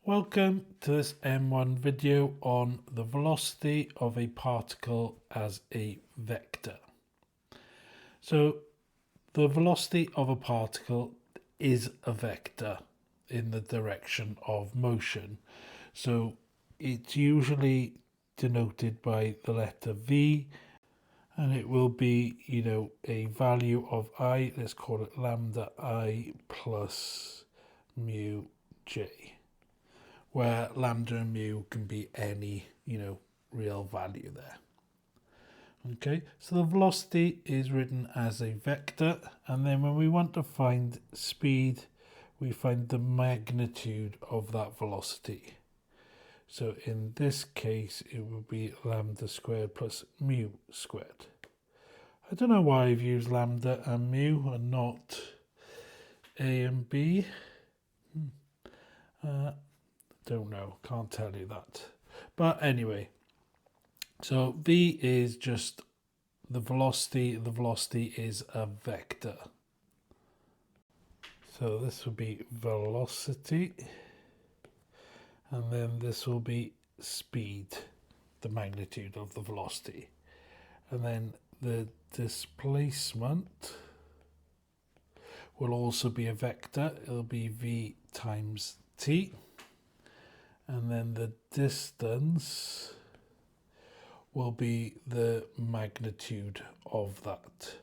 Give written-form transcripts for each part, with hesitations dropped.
Welcome to this M1 video on the velocity of a particle as a vector. So the velocity of a particle is a vector in the direction of motion. So it's usually denoted by the letter V, and it will be, a value of I, let's call it lambda I plus mu j, where lambda and mu can be any, real value there. Okay, so the velocity is written as a vector, and then when we want to find speed, we find the magnitude of that velocity. So in this case, it would be lambda squared plus mu squared. I don't know why I've used lambda and mu and not A and B. Don't know, can't tell you that. But anyway, so V is just the velocity is a vector. So this will be velocity, and then this will be speed, the magnitude of the velocity. And then the displacement will also be a vector. It'll be V times t. And then the distance will be the magnitude of that.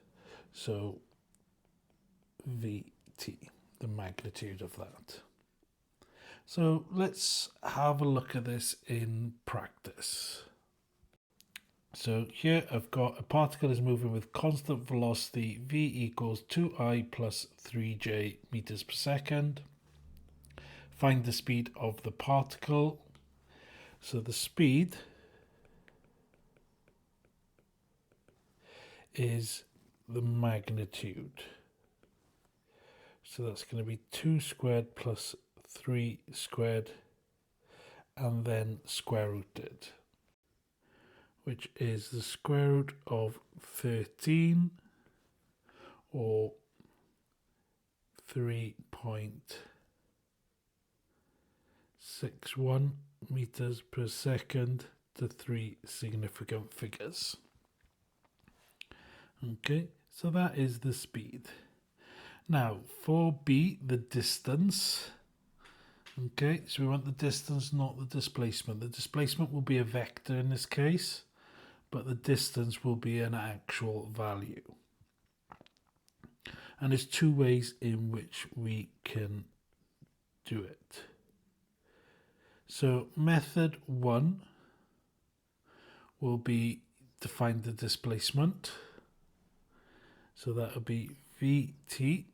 So Vt, the magnitude of that. So let's have a look at this in practice. So here I've got a particle is moving with constant velocity v equals 2I plus 3j meters per second. Find the speed of the particle. So the speed is the magnitude. So that's going to be 2 squared plus 3 squared and then square rooted, which is the square root of 13 or 3.61 meters per second to 3 significant figures. Okay, so that is the speed. Now for B, the distance. Okay, so we want the distance, not the displacement. The displacement will be a vector in this case, but the distance will be an actual value. And there's two ways in which we can do it. So method 1 will be to find the displacement. So that will be Vt.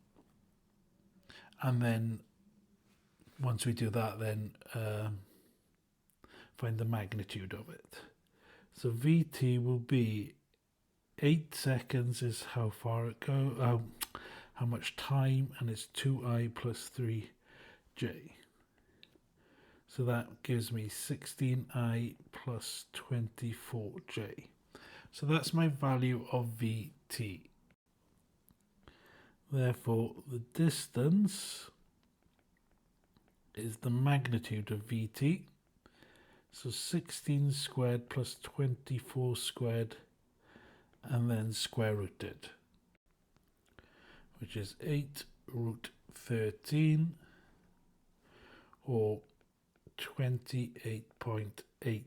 And then once we do that, then find the magnitude of it. So Vt will be 8 seconds is how far it goes, how much time, and it's 2I plus 3j. So that gives me 16I plus 24j. So that's my value of Vt. Therefore, the distance is the magnitude of Vt. So 16 squared plus 24 squared and then square rooted, which is 8 root 13 or 28.8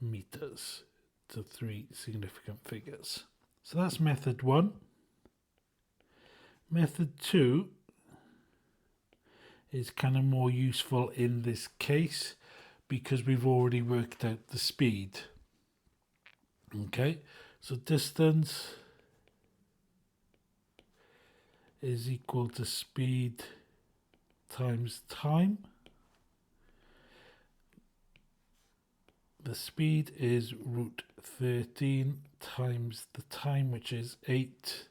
meters to 3 significant figures. So that's method 1. Method 2 is kind of more useful in this case because we've already worked out the speed. Okay, so distance is equal to speed times time. The speed is root 13 times the time, which is 8,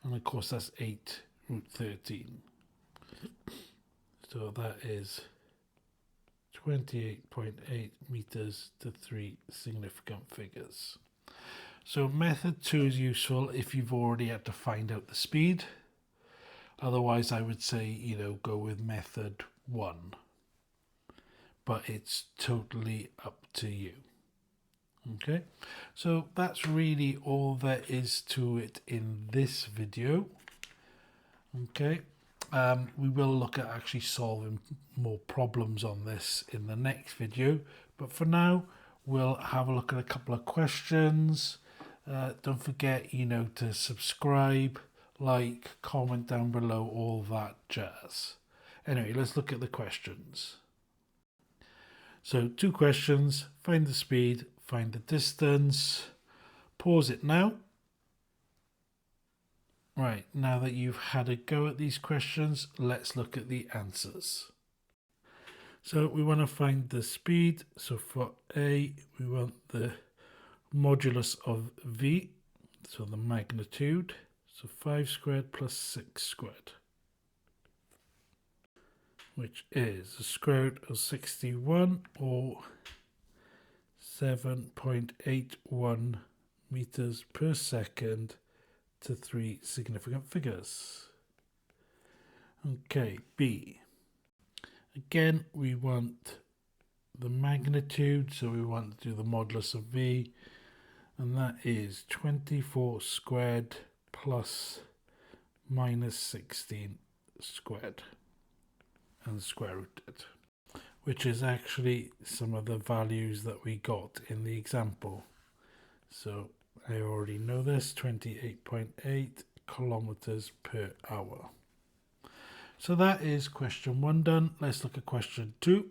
and of course that's 8 root 13. So that is 28.8 meters to 3 significant figures. So method 2 is useful if you've already had to find out the speed. Otherwise, I would say, go with method 1. but it's totally up to you. Okay, so that's really all there is to it in this video. Okay, we will look at actually solving more problems on this in the next video, but for now we'll have a look at a couple of questions. Don't forget, to subscribe, like, comment down below, all that jazz. Anyway, let's look at the questions. So 2 questions: find the speed, find the distance. Pause it now. Right, now that you've had a go at these questions, let's look at the answers. So we want to find the speed. So for A, we want the modulus of V, so the magnitude. So 5 squared plus 6 squared, which is the square root of 61, or 7.81 meters per second to 3 significant figures. Okay, B. Again, we want the magnitude, so we want to do the modulus of V, and that is 24 squared plus minus 16 squared, and square rooted, which is actually some of the values that we got in the example. So I already know this, 28.8 kilometers per hour. So that is question 1 done. Let's look at question 2.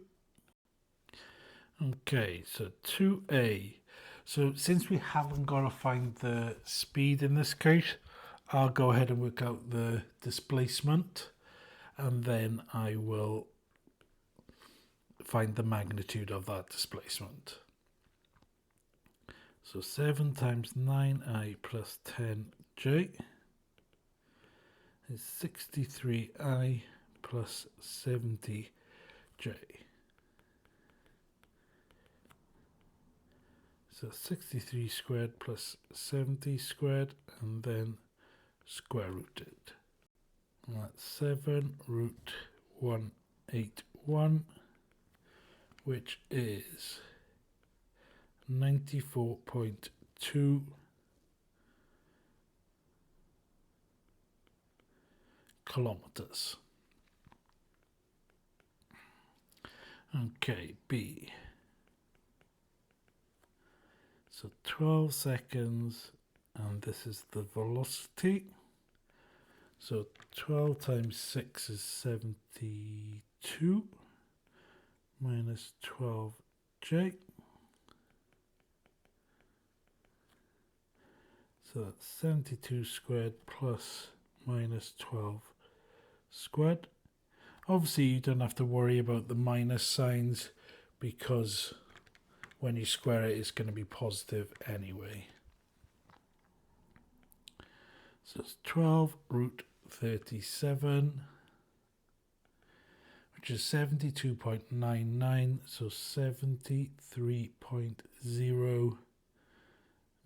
Okay, so 2A. So since we haven't got to find the speed in this case, I'll go ahead and work out the displacement, and then I will find the magnitude of that displacement. So 7 times 9i plus 10j is 63i plus 70j. So 63 squared plus 70 squared, and then square rooted. And that's 7 root 181, which is 94.2 kilometers. Okay, B. So 12 seconds, and this is the velocity. So 12 times 6 is 72 minus 12j. So that's 72 squared plus minus 12 squared. Obviously you don't have to worry about the minus signs, because when you square it, it's going to be positive anyway. So it's 12 root 37, which is 72.99, so 73.0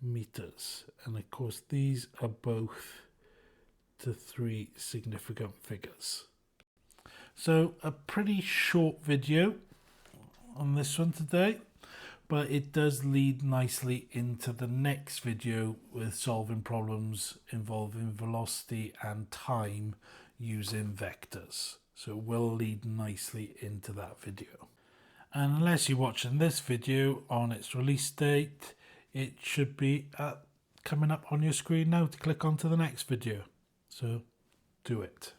meters. And of course, these are both to 3 significant figures. So a pretty short video on this one today, but it does lead nicely into the next video with solving problems involving velocity and time using vectors. So it will lead nicely into that video. And unless you're watching this video on its release date, it should be coming up on your screen now to click onto the next video. So do it.